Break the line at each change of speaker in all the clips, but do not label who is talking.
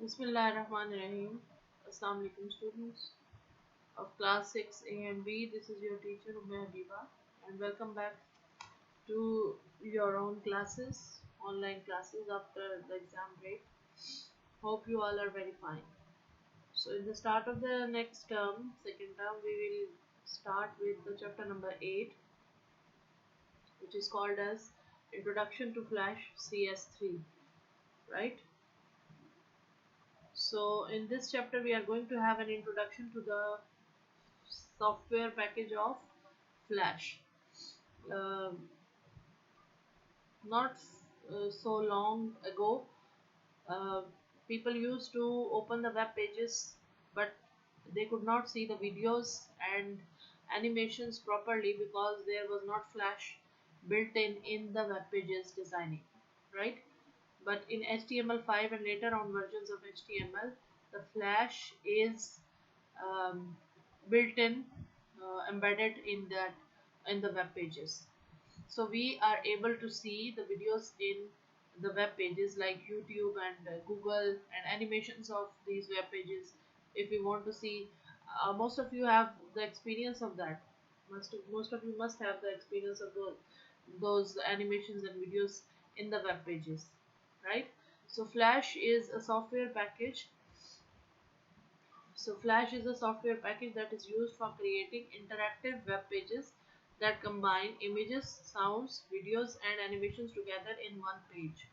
Bismillahirrahmanirrahim. Assalamu alaikum students of class 6 A and B. This is your teacher Umme Habiba and welcome back to your own classes, online classes after the exam break. Hope you all are very fine. So in the start of the next term, second term, we will start with the chapter number 8, which is called as Introduction to Flash CS3, right? So in this chapter we are going to have an introduction to the software package of Flash. Um Not so long ago, uh, people used to open the web pages, but they could not see the videos and animations properly because there was not Flash built in the web pages designing, right? But in HTML5 and later on versions of HTML, the Flash is um, built in, embedded in the web pages. So we are able to see the videos in the web pages like YouTube and Google and animations of these web pages. If we want to see, most of you have the experience of that. Most of you must have the experience of those animations and videos in the web pages, right? So Flash is a software package. So Flash is a software package that is used for creating interactive web pages that combine images, sounds, videos and animations together in one page,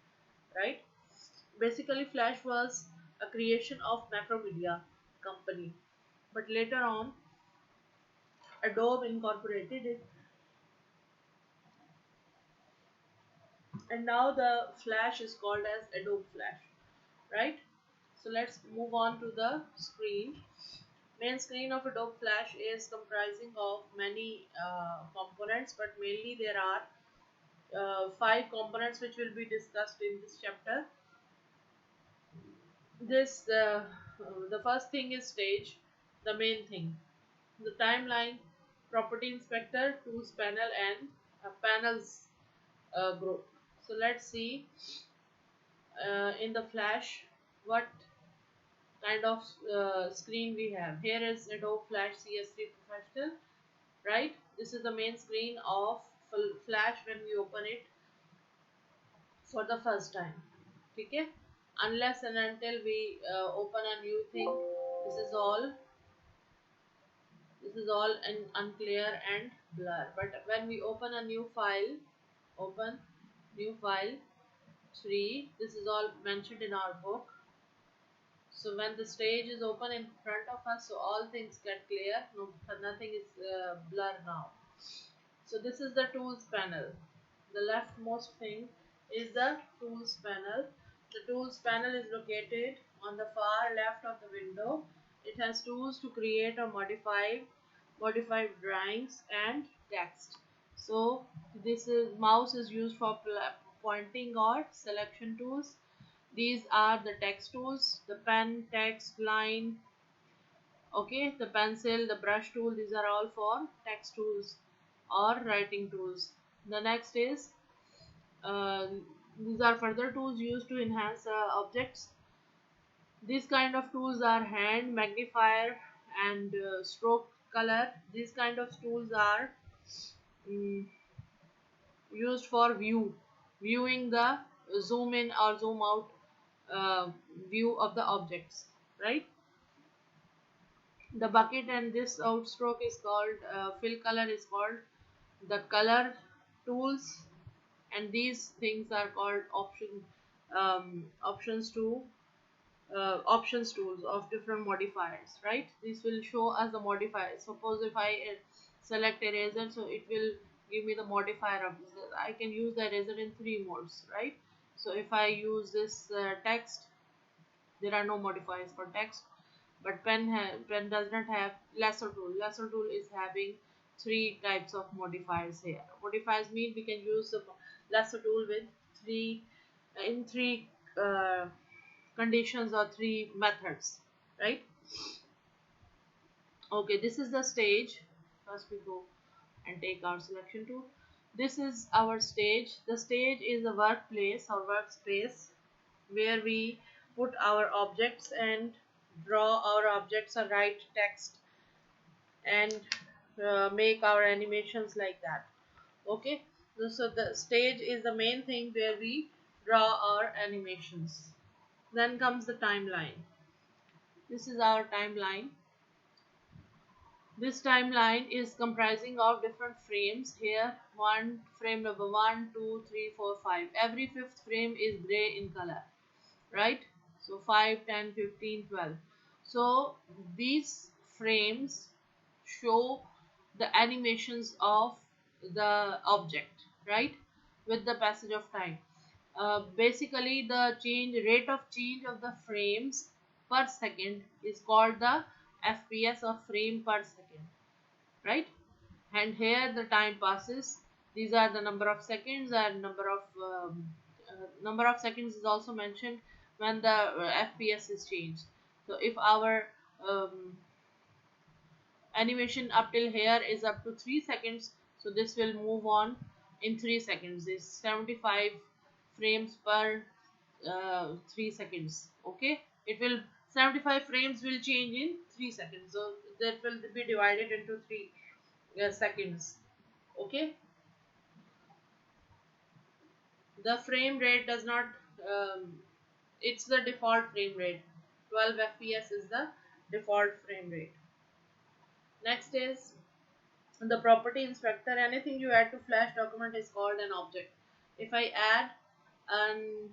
right? Basically Flash was a creation of Macromedia company, but later on Adobe incorporated it, and now the Flash is called as Adobe Flash, right? So let's move on to the screen. Main screen of Adobe Flash is comprising of many components, but mainly there are five components which will be discussed in this chapter. This The first thing is stage, the main thing, the timeline, property inspector, tools panel, and panels group. So let's see in the Flash what kind of screen we have. Here is Adobe Flash CS3 Professional, right? This is the main screen of Flash when we open it for the first time. Okay, unless and until we open a new thing, this is all unclear and blur. But when we open a new file, open new file 3, this is all mentioned in our book. So when the stage is open in front of us, so all things get clear, no, nothing is blur now. So this is the tools panel. The leftmost thing is the tools panel. The tools panel is located on the far left of the window. It has tools to create or modify drawings and text. So this is mouse is used for pointing or selection tools. These are the text tools, the pen, text, line, okay, the pencil, the brush tool, these are all for text tools or writing tools. The next is uh, these are further tools used to enhance objects. These kind of tools are hand magnifier and stroke color. These kind of tools are mm, used for viewing the zoom in or zoom out uh, view of the objects, right? The bucket and this outstroke is called fill color is called the color tools, and these things are called options tools of different modifiers, right? This will show us the modifiers. Suppose if I select eraser, so it will give me the modifier of this. I can use the eraser in three modes, right? So if I use this text, there are no modifiers for text, but pen does not have lasso tool. Lasso tool is having three types of modifiers here. Modifiers mean we can use the lasso tool with three uh, conditions or three methods, right? Okay, this is the stage. First we go and take our selection tool. This is our stage. The stage is a workplace or workspace where we put our objects and draw our objects or write text and make our animations like that. Okay, so the stage is the main thing where we draw our animations. Then comes the timeline. This is our timeline. This timeline is comprising of different frames. Here, one frame number 1, 2, 3, 4, 5. Every fifth frame is gray in color, right? So 5, 10, 15, 12. So these frames show the animations of the object, right? With the passage of time. Basically, the rate of change of the frames per second is called the FPS or frame per second, right? And here the time passes. These are the number of seconds, and number of seconds is also mentioned when the FPS is changed. So if our animation up till here is up to 3 seconds, so this will move on in 3 seconds. This 75 frames per 3 seconds. Okay, it will 75 frames will change in 3 seconds, so that will be divided into 3 seconds. Okay, the frame rate does not it's the default frame rate. 12 fps is the default frame rate. Next is the property inspector. Anything you add to flash document is called an object. If I add an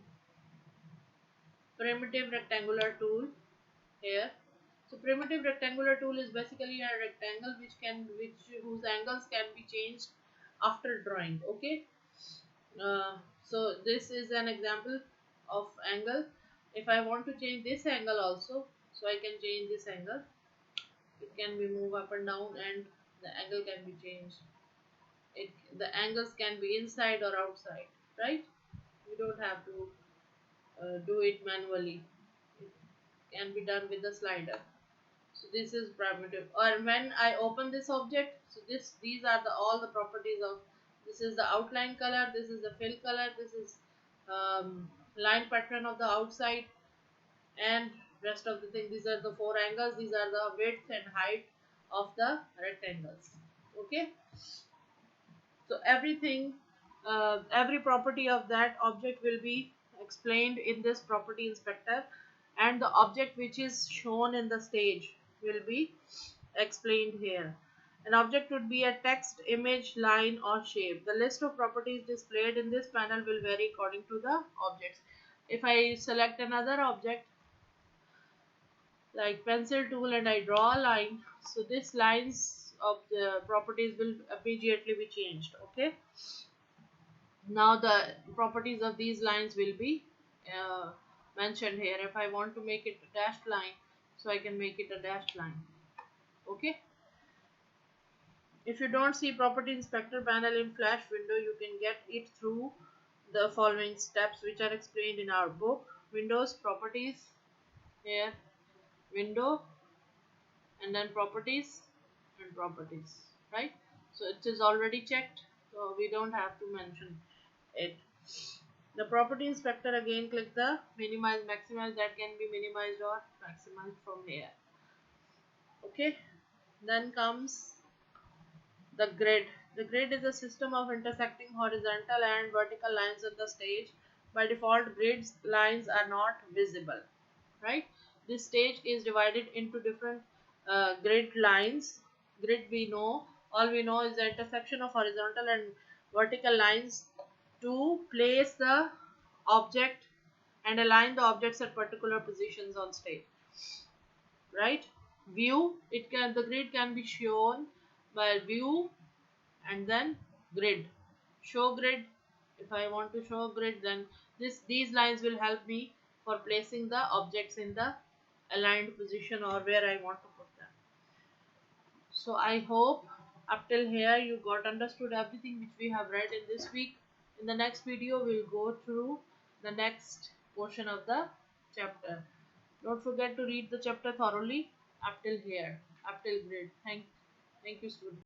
primitive rectangular tool here, so primitive rectangular tool is basically a rectangle whose angles can be changed after drawing. Okay, so this is an example of angle. If I want to change this angle also, so I can change this angle. It can be moved up and down, and the angle can be changed. The angles can be inside or outside, right? We don't have to do it manually. It can be done with the slider. So this is primitive. Or when I open this object, so these are all the properties of. This is the outline color, this is the fill color, this is line pattern of the outside, and rest of the thing. These are the 4 angles, these are the width and height of the rectangles. Okay, so every property of that object will be explained in this property inspector, and the object which is shown in the stage will be explained here. An object would be a text, image, line, or shape. The list of properties displayed in this panel will vary according to the objects. If I select another object like pencil tool and I draw a line, so this lines of the properties will immediately be changed. Okay, now the properties of these lines will be uh, mentioned here. If I want to make it a dashed line, so I can make it a dashed line. Okay, if you don't see property inspector panel in flash window, you can get it through the following steps which are explained in our book. Windows, properties, here window, and then properties and properties, right? So it is already checked, so we don't have to mention it. The property inspector, again click the minimize, maximize, that can be minimized or maximized from here. Okay, then comes the grid. The grid is a system of intersecting horizontal and vertical lines on the stage. By default, grids lines are not visible, right? This stage is divided into different grid lines. Grid, we know, all we know is the intersection of horizontal and vertical lines to place the object and align the objects at particular positions on stage, right? View, the grid can be shown by view and then grid. Show grid, if I want to show grid, then these lines will help me for placing the objects in the aligned position or where I want to put them. So I hope up till here you got understood everything which we have read in this week. In the next video we'll go through the next portion of the chapter. Don't forget to read the chapter thoroughly up till here, up till grid. Thank you, students.